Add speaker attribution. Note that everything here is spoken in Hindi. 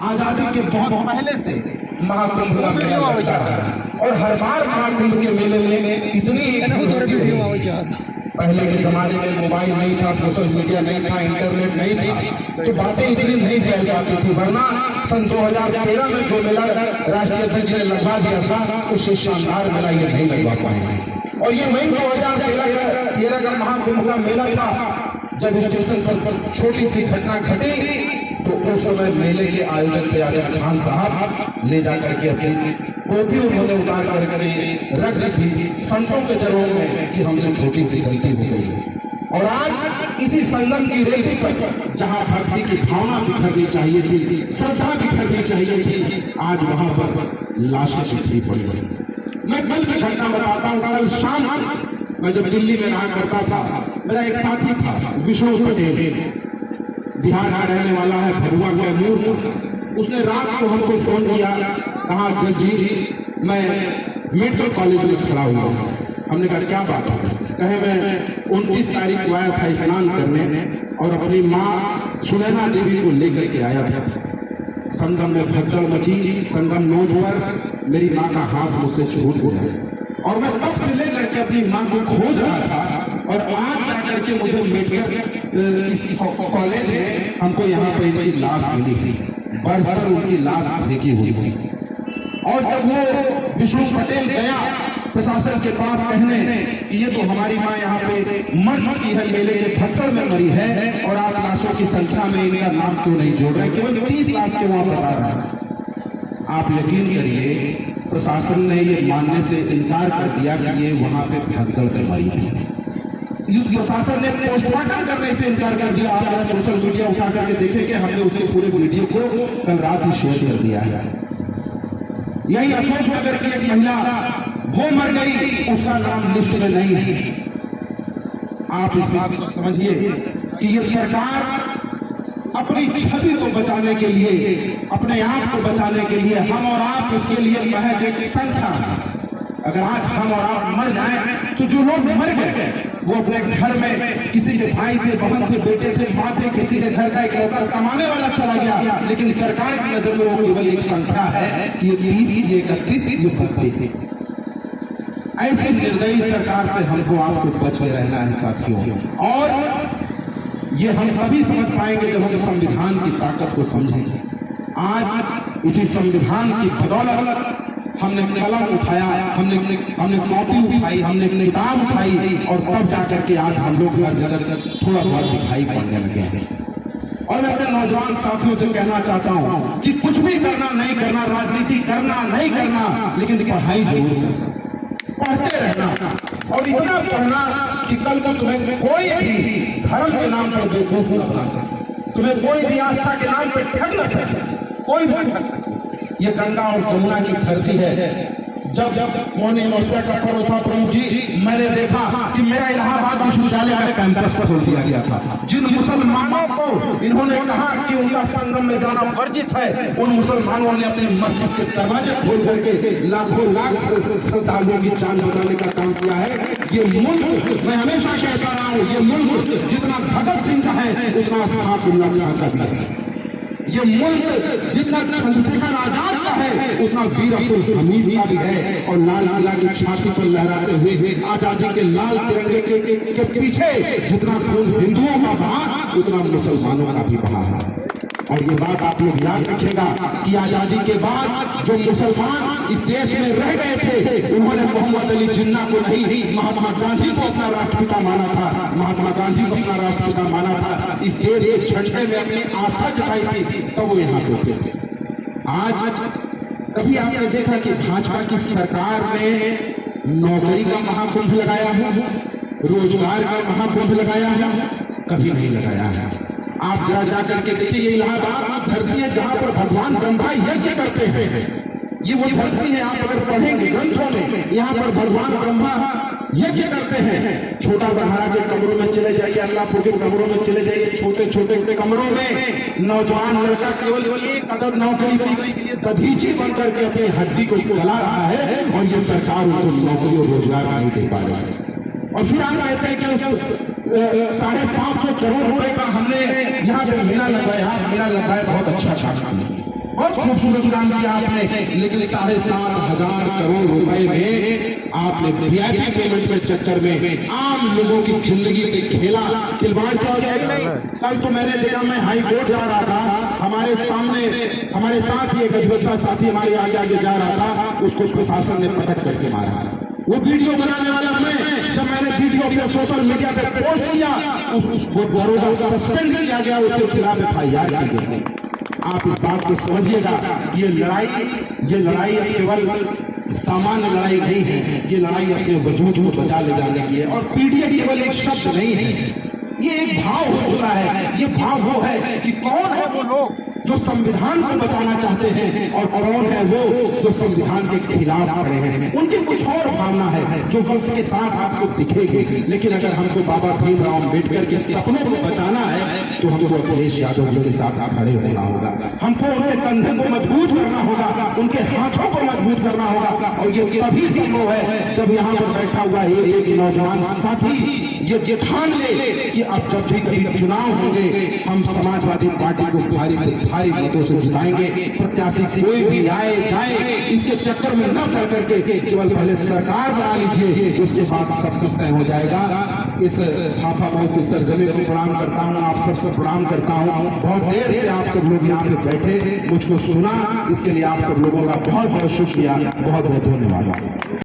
Speaker 1: आजादी के बहुत पहले से महाकुंभ का मेला लगता है और हर बार महाकुंभ के मेले में इतनी पहले के जमाने में मोबाइल नहीं था, सोशल मीडिया नहीं था, इंटरनेट नहीं था, तो बातें इतनी नहीं फैल पाती थी। वरना सन 2013 में जो मेला राष्ट्रीय अध्यक्ष ने लगवा दिया था, उससे शानदार मेला ये नहीं लगवा पाए। और ये वही 2013 का महाकुंभ का मेला था जब स्टेशन पर छोटी सी घटना घटी, तो उस समय मेले के आयोजक थे आजम खान साहब, ले जाकर के अपनी टोपी उन्होंने उतार करके रख दी थी संतों के चरणों में कि हमसे छोटी सी गलती हो गई। और आज इसी संगम की रेती पर जहां भक्ति की भावना बिखरनी चाहिए थी, श्रद्धा बिखरनी चाहिए थी, आज वहां पर लाशें बिखरी पड़ी। मैं कल की घटना बताता हूँ। कल शाम मैं जब दिल्ली में रहा करता था, मेरा एक साथी था विष्णु पटेल, बिहार का रहने वाला है, भरुआ कैमूर। उसने रात को हमको फोन किया, कहा जी मैं मेडिकल कॉलेज में खड़ा हुआ हूँ। हमने कहा क्या बात है? कहे मैं 29 तारीख को आया था स्नान करने और अपनी माँ सुनैना देवी को लेकर के आया था। संगम में भगदड़ मची, संगम नोच पर मेरी माँ का हाथ मुझसे छूट गया और मैं तब से लेकर के अपनी माँ को खोज रहा था। और आज जाकर के मुझे मेडिकल कॉलेज में हमको यहाँ पे इनकी लाश मिली थी, बढ़कर उनकी लाश फेंकी हुई थी। और जब वो विष्णु पटेल गया प्रशासन के पास कहने कि ये तो हमारी माँ यहाँ पे मर चुकी है, मेले के भगदड़ में मरी है और आप लाशों की संख्या में इनका नाम क्यों नहीं जोड़ रहे, केवल 30 लाश के वहां बता रहा है। आप यकीन करिए प्रशासन ने ये मानने से इनकार कर दिया कि ये वहां पे भगदड़ में मरी थी। प्रशासन ने पोस्टमार्टम करने से इनकार कर दिया। आप मेरा सोशल मीडिया उठा करके देखेंगे, हमने उसके पूरे वीडियो को कल रात ही शेयर कर दिया है। यही अशोक नगर की एक महिला वो मर गई, उसका नाम लिस्ट में नहीं है। आप इस बात को समझिए कि ये सरकार अपनी छवि को बचाने के लिए, अपने आप को बचाने के लिए, हम और आप उसके लिए महज एक संख्या है। अगर आज हम और आप मर जाएं तो जो लोग मर गए वो अपने घर में किसी के भाई थे, बहन थे, बेटे थे, माँ थे, किसी के घर का इकलौता कमाने वाला चला गया, लेकिन सरकार की नजर में वो केवल एक संख्या है कि ये 30, ये 31, ये 32। ऐसी निर्दयी सरकार से हमको आपको बच के रहना है साथियों। और ये हम तभी समझ पाएंगे जब हम संविधान की ताकत को समझेंगे। आज इसी संविधान की बदौलत हमने कलम उठाया, हमने कॉपी उठाई, हमने किताब उठाई और तब जाकर के आज हम लोग हर जगह थोड़ा बहुत दिखाई पड़ने लगे हैं। और मैं अपने नौजवान साथियों से कहना चाहता हूं कि कुछ भी करना नहीं करना, राजनीति करना नहीं करना, लेकिन पढ़ाई जरूर करना, पढ़ते रहना और इतना पढ़ना कि कल को तुम्हें कोई भी धर्म के नाम पर बेवकूफ न बना सके, तुम्हें कोई भी आस्था के नाम पर ठग न सके, कोई भी ठग सके। ये गंगा और जमुना की धरती है। जब मौनी अमावस्या का पर्व था प्रभु जी, मैंने देखा कि मेरा इलाहाबाद विश्वविद्यालय का कैंपस खोल दिया गया था। जिन मुसलमानों को इन्होंने कहा कि उनका संगम में जाना वर्जित है, उन मुसलमानों ने अपने मस्जिद के दरवाजे खोल करके लाखों लाख श्रद्धालुओं की जान बचाने का काम किया है। ये मुल्क, मैं हमेशा कहता रहा हूँ, ये मुल्क जितना भगत सिंह का है उतना असफाकुल्लाह खां का भी है। ये मुल्क जितना चंद्रशेखर आजाद का है उतना वीर अब्दुल हमीद का भी है। और लाल किला की छाती पर लहराते हुए आजादी के लाल तिरंगे के पीछे जितना खून हिंदुओं का बहा उतना मुसलमानों का भी बहा है। और ये बात आप लोग याद रखिएगा कि आजादी के बाद जो मुसलमान इस देश में रह गए थे, उन्होंने मोहम्मद अली जिन्ना को नहीं, महात्मा गांधी को अपना राष्ट्रपिता माना था, महात्मा गांधी को अपना राष्ट्रपिता माना था, इस देश के झंडे में अपनी आस्था जताई थी, तब वो यहाँ पे थे। आज कभी आपने देखा कि भाजपा की सरकार ने नौकरी का महाकुंभ लगाया है, रोजगार का महाकुंभ लगाया है? कभी नहीं लगाया है। आप जरा जाकर के देखिए, ये इलाहाबाद धरती है जहां पर भगवान ब्रह्मा यज्ञ करते हैं। ये वो धरती है, आप अगर पढ़ेंगे ग्रंथों में, यहाँ पर भगवान ब्रह्मा यज्ञ करते हैं। छोटा बरहारा के कमरों में चले जाइए, अल्लाहपुर के कमरों में चले जाइए, छोटे छोटे कमरों में नौजवान लड़का केवल एक अदद नौकरी के लिए दधीची बन करके अपनी हड्डी को गला रहा है और ये सरकार उनको नौकरी और रोजगार नहीं दे पा रही है। और फिर आप कहते हैं कि उस 750 करोड़ रुपए का हमने यहाँ पे मेला लगवाया, मेला लगवाया, बहुत अच्छा काम किया। बहुत खूबसूरत काम किया आपने, लेकिन 7,500 करोड़ रुपए में आपने वीआईपी पेमेंट के चक्कर में आम लोगों की जिंदगी से खेला, खिलवाड़ किया। कल तो मैंने देखा, मैं हाई कोर्ट जा रहा था, हमारे सामने हमारे साथ ही एक अधिवक्ता साथी हमारे आगे आगे जा रहा था, उसको प्रशासन ने पटक करके मारा। वो वीडियो बनाने वाला मैं, जब मैंने वीडियो अपने सोशल मीडिया पे पोस्ट किया, वो दरोगा सस्पेंड किया गया, उसके खिलाफ FIR की गई। आप इस बात को समझिएगा, ये लड़ाई अब केवल सामान्य लड़ाई नहीं है, ये लड़ाई अपने वजूद को बचा ले जाने की है। और पीडीए केवल एक शब्द नहीं है, ये एक भाव हो चुका है। ये भाव वो है कि कौन है वो लोग जो संविधान को बचाना चाहते हैं और कौन है वो जो संविधान के खिलाफ खड़े हैं। उनकी कुछ और भावना है जो वक्त के साथ आपको दिखेगी, लेकिन अगर हमको बाबा भीमराव अम्बेडकर के सपनों को बचाना है तो हमको अखिलेश यादव जी के साथ खड़े होना होगा। हमको उनके कंधे को मजबूत करना होगा, उनके हाथों को मजबूत करना होगा। और ये तभी संभव है जब यहाँ पर बैठा हुआ एक नौजवान साथी ये ठान ले कि अब जब भी कभी चुनाव होंगे, हम समाजवादी पार्टी को भारी से भारी मतों से जिताएंगे। प्रत्याशी कोई भी आए जाए, इसके चक्कर में न पड़ करके केवल पहले सरकार बना लीजिए, उसके बाद सब कुछ तय हो जाएगा। इस हाफा मौज की सरजमी को प्रणाम करता हूँ, आप सबसे प्रणाम करता हूँ। बहुत देर से आप सब लोग यहाँ पे बैठे, मुझको सुना, इसके लिए आप सब लोगों का बहुत बहुत शुक्रिया, बहुत बहुत धन्यवाद।